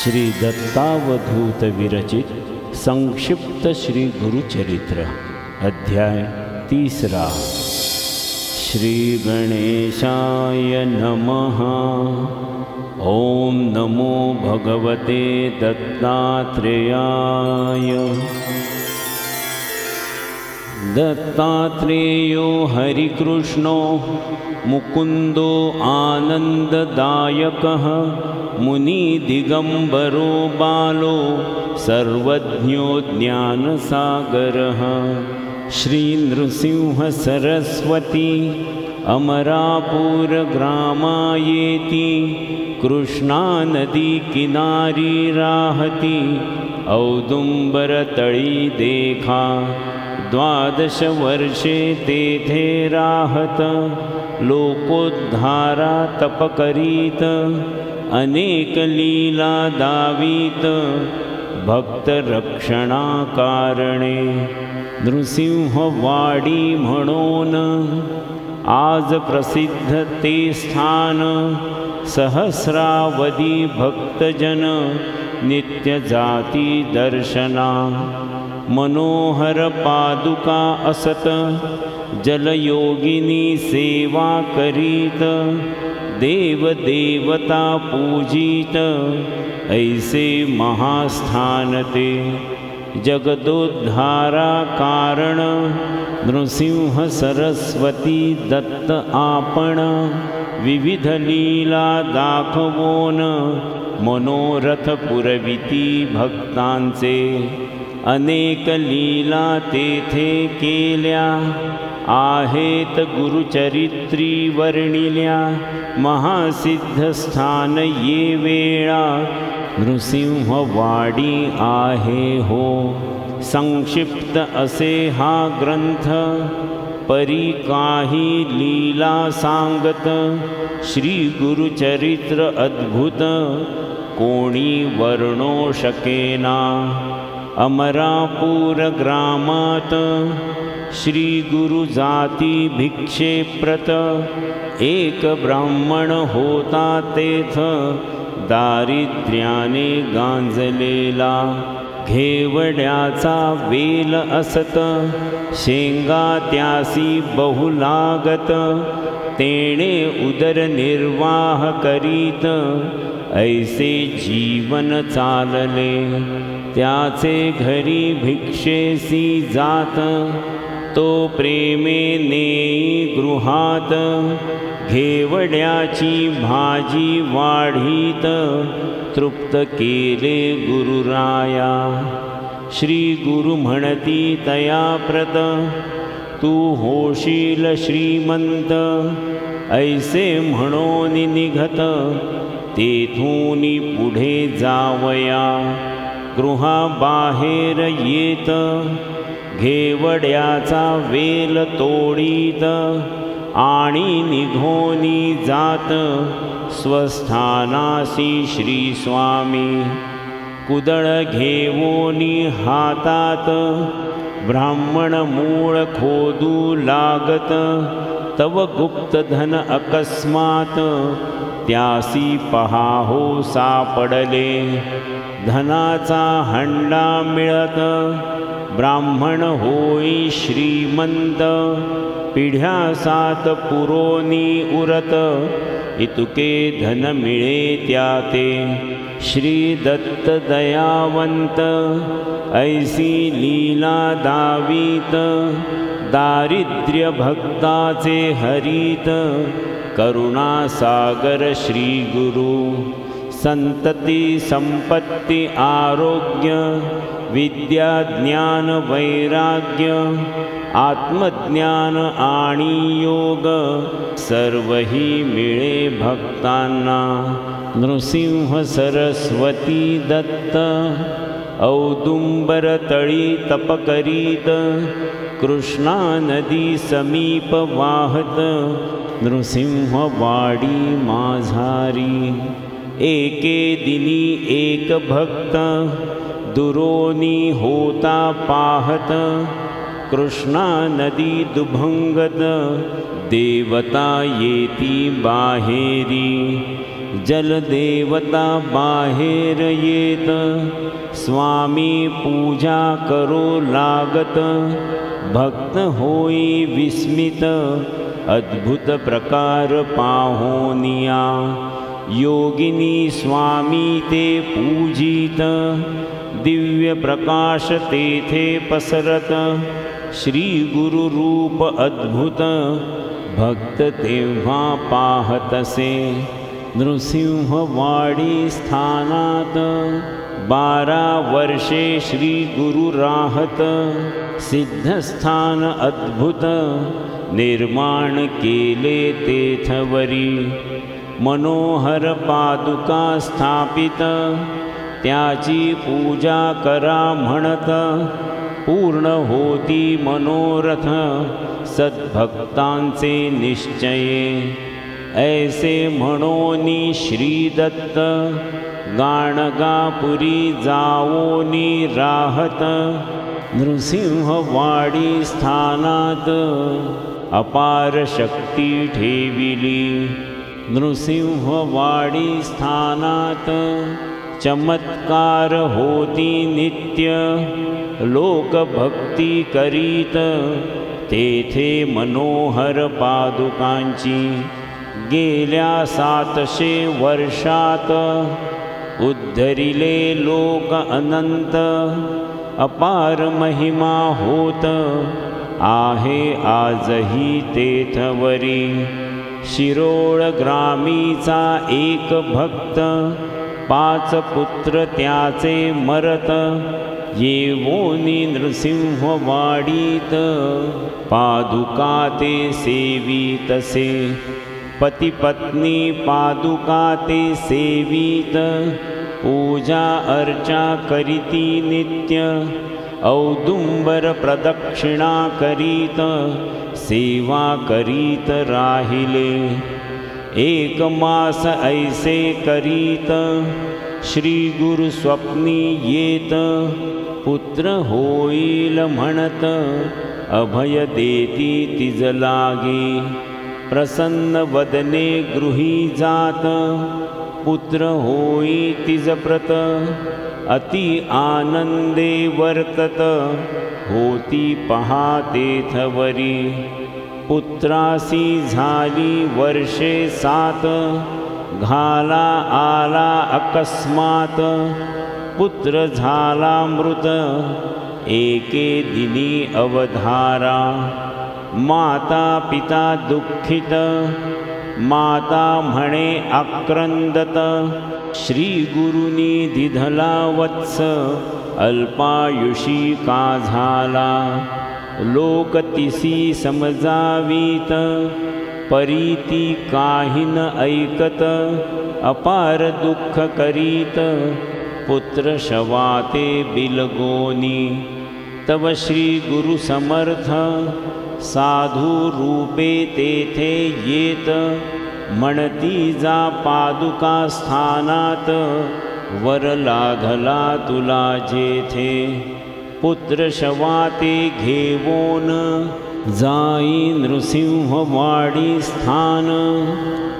श्री दत्तावधूत विरचित संक्षिप्त श्री गुरुचरित्र अध्याय 3। श्री गणेशाय नमः। ओम नमो भगवते दत्तात्रेयाय। दत्तात्रेयो हरिकृष्णो मुकुंदो आनंददायकः मुनिदिगंबरो बालो सर्वज्ञो ज्ञानसागरः। श्री नृसिंह सरस्वती अमरापुर ग्रामायेति कृष्णा नदी किनारी राहती औदुंबरतळी देखा। 12 वर्षे तेथे राहत लोकोद्धारा तप करीत अनेक लीला दावीत भक्त रक्षणा कारणे। नृसिंहवाडी म्हणून आज प्रसिद्ध ते स्थान सहस्रावधी भक्तजन नित्य जाती दर्शना। मनोहर पादुका असत जलयोगिनी सेवा करीत देव देवता पूजित ऐसे महास्थान ते। जगदोद्धारा कारण नृसिंह सरस्वती दत्त आपण विविध लीला दाखवोन मनोरथ पुरविती भक्तांचे। अनेक लीला तेथे केल्या आहेत गुरुचरित्री वर्णिल्या। महासिद्ध स्थान ये वेळा नृसिंहवाडी आहे हो। संक्षिप्त असे हा ग्रंथ परी काही लीला सांगत श्री गुरुचरित्र अद्भुत कोणी वर्णो शकेना। अमरापुर ग्रामात श्री गुरु जाती भिक्षेप्रत एक ब्राह्मण होता तेथ दारिद्र्याने गांजलेला। घेवड्याचा वेल असत शेंगा त्यासी बहु लागत तेणे उदरनिर्वाह करीत ऐसे जीवन चालले। त्याचे घरी भिक्षेसी जात तो प्रेमे नेई गृहात घेवड्याची भाजी वाढीत तृप्त केले गुरुराया। श्री गुरु म्हणती तया प्रत तू होशील श्रीमंत ऐसे म्हणून निघत तेथूनी पुढे जावया। गृहाबाहेर येत घेवड्याचा वेल तोडीत आणि निघोनी जात स्वस्थानासी श्री स्वामी। कुदळ घेवोनी हातात ब्राह्मण मूळ खोदू लागत तव गुप्त धन अकस्मात त्यासी पहाहो सापडले। धनाचा हंडा मिळत ब्राह्मण होई श्रीमंत पिढ्या 7 पुरोनी उरत इतुके धन मिळे त्याते। श्री दत्त दयावंत ऐसी लीला दावीत दारिद्र्य भक्ताचे हरीत करुणा सागर श्री गुरु। संतती संपत्ति आरोग्य विद्या ज्ञान वैराग्य आत्मज्ञान आणि योग सर्वही मिळे भक्तांना। नृसिंह सरस्वती दत्त औदुंबर तळी तप करीत कृष्णा नदी समीप वाहत नृसिंहवाडी माझारी। एके दिनी एक भक्त दुरोनी होता पाहत कृष्णा नदी दुभंगत देवता येती बाहेरी। जलदेवता बाहेर येत, स्वामी पूजा करो लागत, भक्त होई विस्मित, अद्भुत प्रकार पाहोनिया, योगिनी स्वामी ते पूजित, दिव्य प्रकाश तेथे पसरत, श्री गुरु रूप अद्भुत, भक्त तेव्हा पाहतसे, नृसिंहवाडी स्थानात 12 वर्षे श्री गुरु राहत, सिद्धस्थान अद्भुत निर्माण केले तेथवरी, मनोहर पादुका स्थापित, त्याची पूजा करा म्हणत, पूर्ण होती मनोरथ, सद्भक्तांचे निश्चये, ऐसे म्हणोनी श्री दत्त, गाणगापुरी जावोनी राहत, नृसिंहवाडी स्थानात अपार शक्ती ठेविली, नृसिंहवाडी स्थानात चमत्कार होती नित्य, लोक भक्ती करीत, तेथे मनोहर पादुकांची, गेल्या 700 वर्षात उद्धरिले लोक अनंत, अपार महिमा होत आहे आजही तेथवरी, शिरोळ ग्रामीचा एक भक्त, 5 पुत्र त्याचे मरत, येवोनी नृसिंहवाडीत, पादुका ते सेवितसे, पती पत्नी पादुका ते सेवित, पूजा अर्चा करीती नित्य, औदुंबर प्रदक्षिणा करीत, सेवा करीत राहिले, 1 मास ऐसे करीत, श्री गुरु स्वप्नी येत, पुत्र होईल म्हणत, अभय देती तिज लागे, प्रसन्न वदने गृही जात, पुत्र होई तिज प्रत, अति आनंदे वर्तत, होती पहा तेथवरी, पुत्रासी झाली वर्षे 7, घाला आला अकस्मात, पुत्र झाला मृत, एके दिनी अवधारा, माता पिता दुःखित, माता म्हणे आक्रंदत, श्री गुरुनी दिधला वत्स, अल्पायुषी का झाला, लोक तिसी समजावीत, परीती काही न ऐकत, अपार दुःख करीत, पुत्र शवाते बिलगोनी, तव श्री गुरु समर्थ, साधू रूपे तेथे येत, म्हणती जा पादुका स्थानात, वर लाघला तुला जेथे, पुत्र शवाते घेवोन, जाई नृसिंहवाडी स्थान,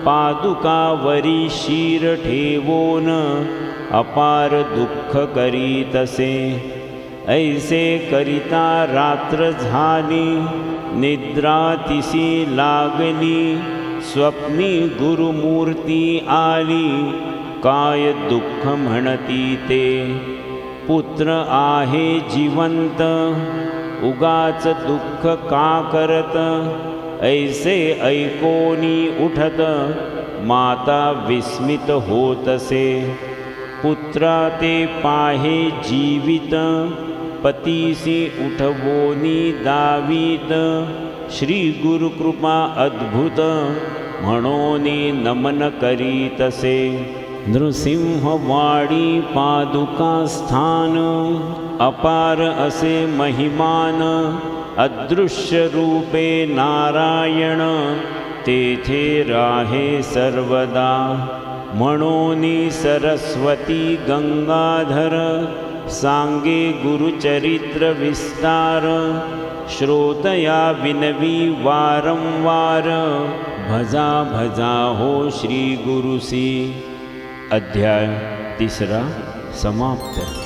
पादुकावरी शीर ठेवोन, अपार दुःख करीतसे, ऐसे करिता रात्र झाली, निद्रा तिसी लागली, स्वप्नी गुरुमूर्ती आली, काय दुःख म्हणती ते, पुत्र आहे जिवंत, उगाच दुःख का करत, ऐसे ऐकोनी उठत, माता विस्मित होतसे, पुत्रा ते पाहे जीवित, पतीसी उठवोनी दावीत, श्री गुरुकृपा अद्भुत, म्हणोनी नमन करीतसे, नृसिंहवाडी पादुका स्थान, अपार असे महिमान, अदृश्य रूपे नारायण, तेथे राहे सर्वदा, म्हणोनी सरस्वती गंगाधर, सांगे गुरुचरित्र विस्तार, श्रोतया विनवी वारंवार, भजा भजा हो श्री गुरु सी। अध्याय 3 समाप्त।